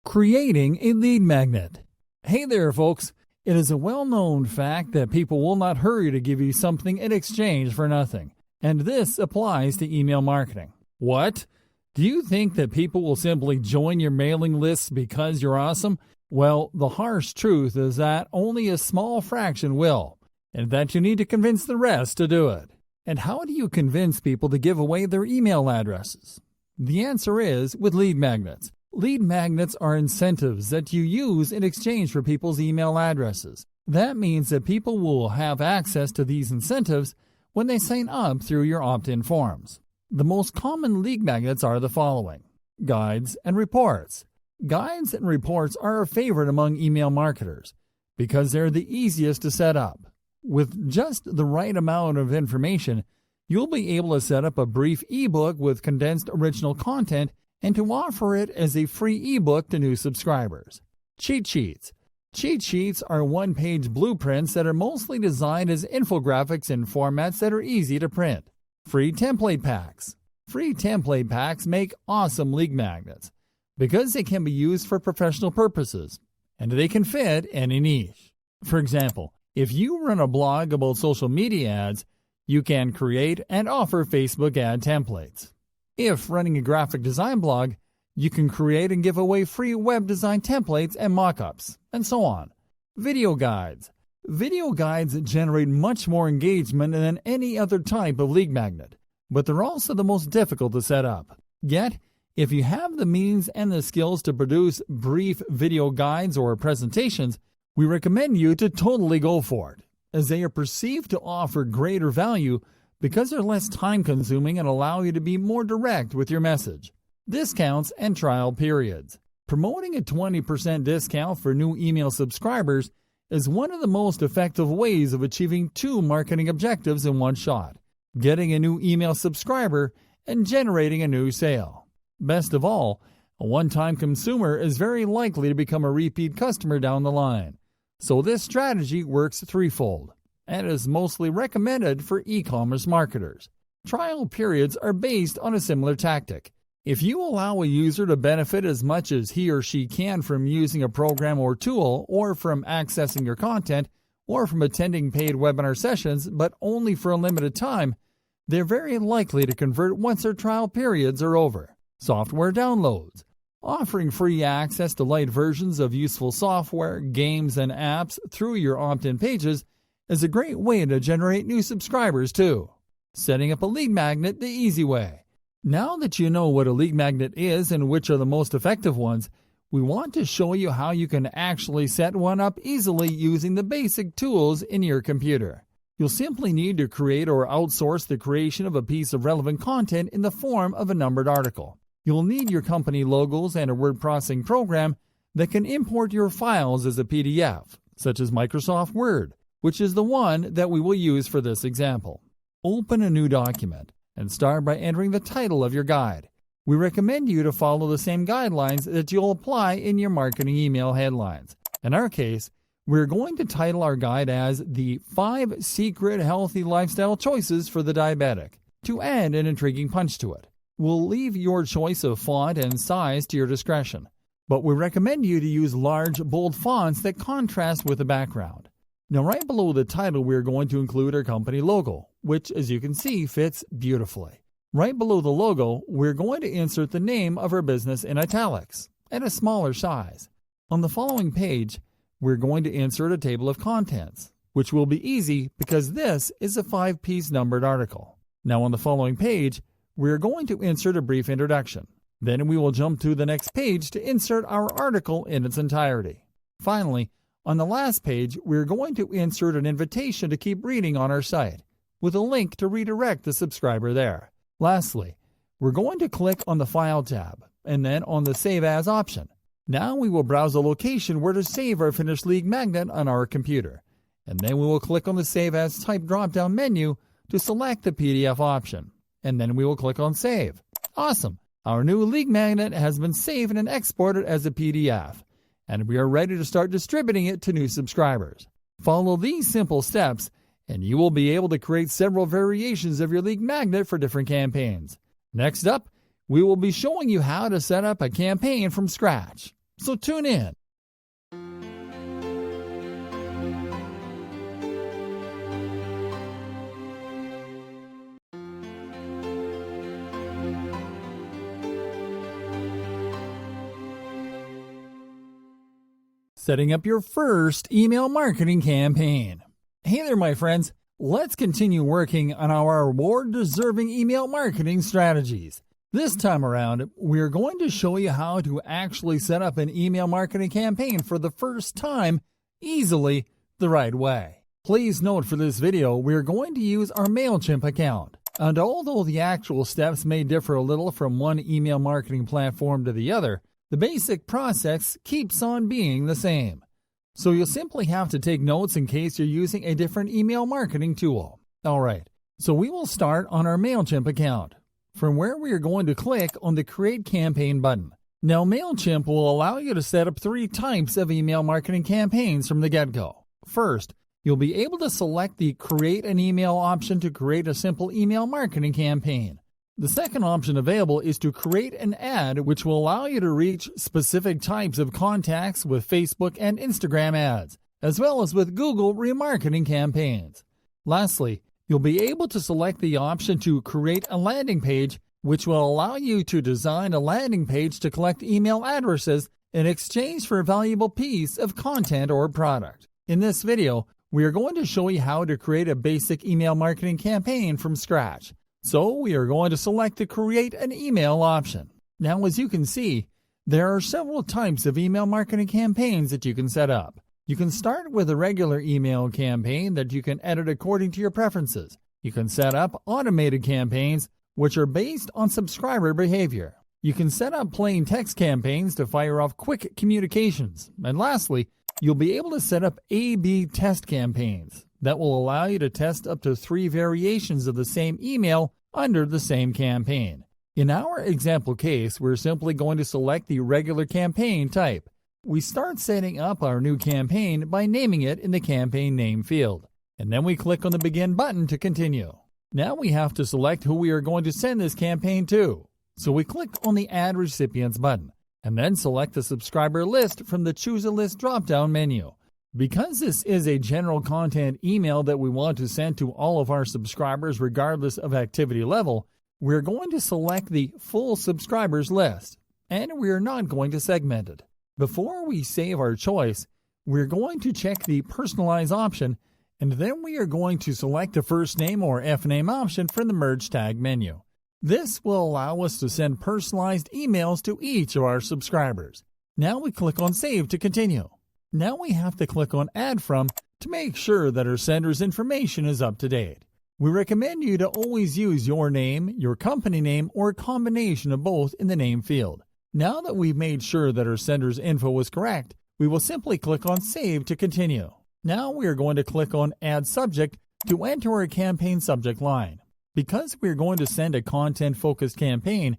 Creating a lead magnet. Hey there, folks. It is a well-known fact that people will not hurry to give you something in exchange for nothing. And this applies to email marketing. What? Do you think that people will simply join your mailing lists because you're awesome? Well, the harsh truth is that only a small fraction will, and that you need to convince the rest to do it. And how do you convince people to give away their email addresses? The answer is with lead magnets. Lead magnets are incentives that you use in exchange for people's email addresses. That means that people will have access to these incentives when they sign up through your opt-in forms. The most common lead magnets are the following: guides and reports. Guides and reports are a favorite among email marketers because they're the easiest to set up. With just the right amount of information, you'll be able to set up a brief ebook with condensed original content and to offer it as a free ebook to new subscribers. Cheat sheets. Cheat sheets are one-page blueprints that are mostly designed as infographics in formats that are easy to print. Free template packs. Free template packs make awesome lead magnets because they can be used for professional purposes and they can fit any niche. For example, if you run a blog about social media ads, you can create and offer Facebook ad templates. If running a graphic design blog, you can create and give away free web design templates and mockups, and so on. Video guides. Video guides generate much more engagement than any other type of lead magnet, but they're also the most difficult to set up. Yet, if you have the means and the skills to produce brief video guides or presentations, we recommend you to totally go for it, as they are perceived to offer greater value because they're less time-consuming and allow you to be more direct with your message. Discounts and trial periods. Promoting a 20% discount for new email subscribers is one of the most effective ways of achieving two marketing objectives in one shot: getting a new email subscriber and generating a new sale. Best of all, a one-time consumer is very likely to become a repeat customer down the line. So this strategy works threefold and is mostly recommended for e-commerce marketers. Trial periods are based on a similar tactic. If you allow a user to benefit as much as he or she can from using a program or tool, or from accessing your content, or from attending paid webinar sessions, but only for a limited time, they're very likely to convert once their trial periods are over. Software downloads. Offering free access to light versions of useful software, games, and apps through your opt-in pages is a great way to generate new subscribers too. Setting up a lead magnet the easy way. Now that you know what a lead magnet is and which are the most effective ones, we want to show you how you can actually set one up easily using the basic tools in your computer. You'll simply need to create or outsource the creation of a piece of relevant content in the form of a numbered article. You'll need your company logos and a word processing program that can import your files as a PDF, such as Microsoft Word, which is the one that we will use for this example. Open a new document and start by entering the title of your guide. We recommend you to follow the same guidelines that you'll apply in your marketing email headlines. In our case, we're going to title our guide as the 5 Secret Healthy Lifestyle Choices for the Diabetic, to add an intriguing punch to it. We'll leave your choice of font and size to your discretion, but we recommend you to use large, bold fonts that contrast with the background. Now, right below the title, we're going to include our company logo, which, as you can see, fits beautifully. Right below the logo, we're going to insert the name of our business in italics at a smaller size. On the following page, we're going to insert a table of contents, which will be easy because this is a 5-piece numbered article. Now, on the following page, we're going to insert a brief introduction. Then we will jump to the next page to insert our article in its entirety. Finally, on the last page, we're going to insert an invitation to keep reading on our site, with a link to redirect the subscriber there. Lastly, we're going to click on the File tab, and then on the Save As option. Now we will browse a location where to save our finished lead magnet on our computer, and then we will click on the Save As Type drop-down menu to select the PDF option, and then we will click on Save. Awesome! Our new lead magnet has been saved and exported as a PDF, and we are ready to start distributing it to new subscribers. Follow these simple steps, and you will be able to create several variations of your lead magnet for different campaigns. Next up, we will be showing you how to set up a campaign from scratch. So tune in. Setting up your first email marketing campaign. Hey there, my friends. Let's continue working on our reward-deserving email marketing strategies. This time around, we're going to show you how to actually set up an email marketing campaign for the first time easily the right way. Please note for this video, we're going to use our MailChimp account. And although the actual steps may differ a little from one email marketing platform to the other, the basic process keeps on being the same. So you'll simply have to take notes in case you're using a different email marketing tool. Alright, so we will start on our MailChimp account, from where we are going to click on the Create Campaign button. Now MailChimp will allow you to set up 3 types of email marketing campaigns from the get-go. First, you'll be able to select the Create an Email option to create a simple email marketing campaign. The second option available is to create an ad, which will allow you to reach specific types of contacts with Facebook and Instagram ads, as well as with Google remarketing campaigns. Lastly, you'll be able to select the option to create a landing page, which will allow you to design a landing page to collect email addresses in exchange for a valuable piece of content or product. In this video, we are going to show you how to create a basic email marketing campaign from scratch. So we are going to select the Create an Email option. Now, as you can see, there are several types of email marketing campaigns that you can set up. You can start with a regular email campaign that you can edit according to your preferences. You can set up automated campaigns, which are based on subscriber behavior. You can set up plain text campaigns to fire off quick communications. And lastly, you'll be able to set up A/B test campaigns that will allow you to test up to 3 variations of the same email under the same campaign. In our example case, we're simply going to select the regular campaign type. We start setting up our new campaign by naming it in the campaign name field, and then we click on the Begin button to continue. Now we have to select who we are going to send this campaign to. So we click on the Add Recipients button, and then select the subscriber list from the Choose a List drop-down menu. Because this is a general content email that we want to send to all of our subscribers regardless of activity level, we're going to select the full subscribers list, and we're not going to segment it. Before we save our choice, we're going to check the Personalize option, and then we are going to select the first name or FName option from the Merge Tag menu. This will allow us to send personalized emails to each of our subscribers. Now we click on Save to continue. Now we have to click on Add From to make sure that our sender's information is up to date. We recommend you to always use your name, your company name, or a combination of both in the name field. Now that we've made sure that our sender's info is correct, we will simply click on Save to continue. Now we are going to click on Add Subject to enter our campaign subject line. Because we are going to send a content-focused campaign,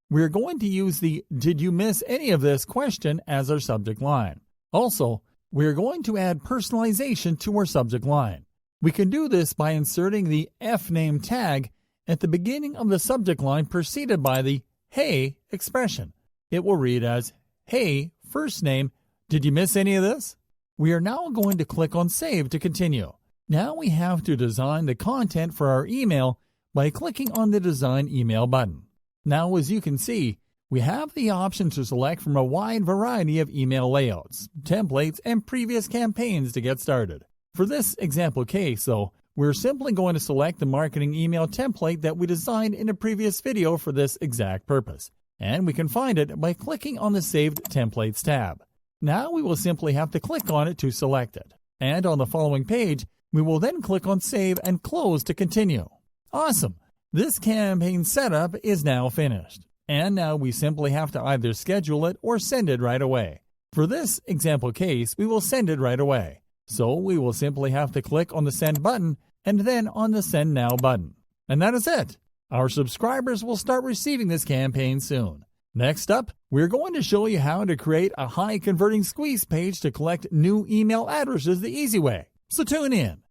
we are going to use the "Did you miss any of this?" question as our subject line. Also, we are going to add personalization to our subject line. We can do this by inserting the FName tag at the beginning of the subject line preceded by the "Hey" expression. It will read as, "Hey, first name, did you miss any of this?" We are now going to click on Save to continue. Now we have to design the content for our email by clicking on the Design Email button. Now, as you can see, we have the option to select from a wide variety of email layouts, templates, and previous campaigns to get started. For this example case, though, we're simply going to select the marketing email template that we designed in a previous video for this exact purpose, and we can find it by clicking on the Saved Templates tab. Now we will simply have to click on it to select it, and on the following page, we will then click on Save and Close to continue. Awesome! This campaign setup is now finished. And now we simply have to either schedule it or send it right away. For this example case, we will send it right away. So we will simply have to click on the Send button and then on the Send Now button. And that is it. Our subscribers will start receiving this campaign soon. Next up, we're going to show you how to create a high-converting squeeze page to collect new email addresses the easy way. So tune in.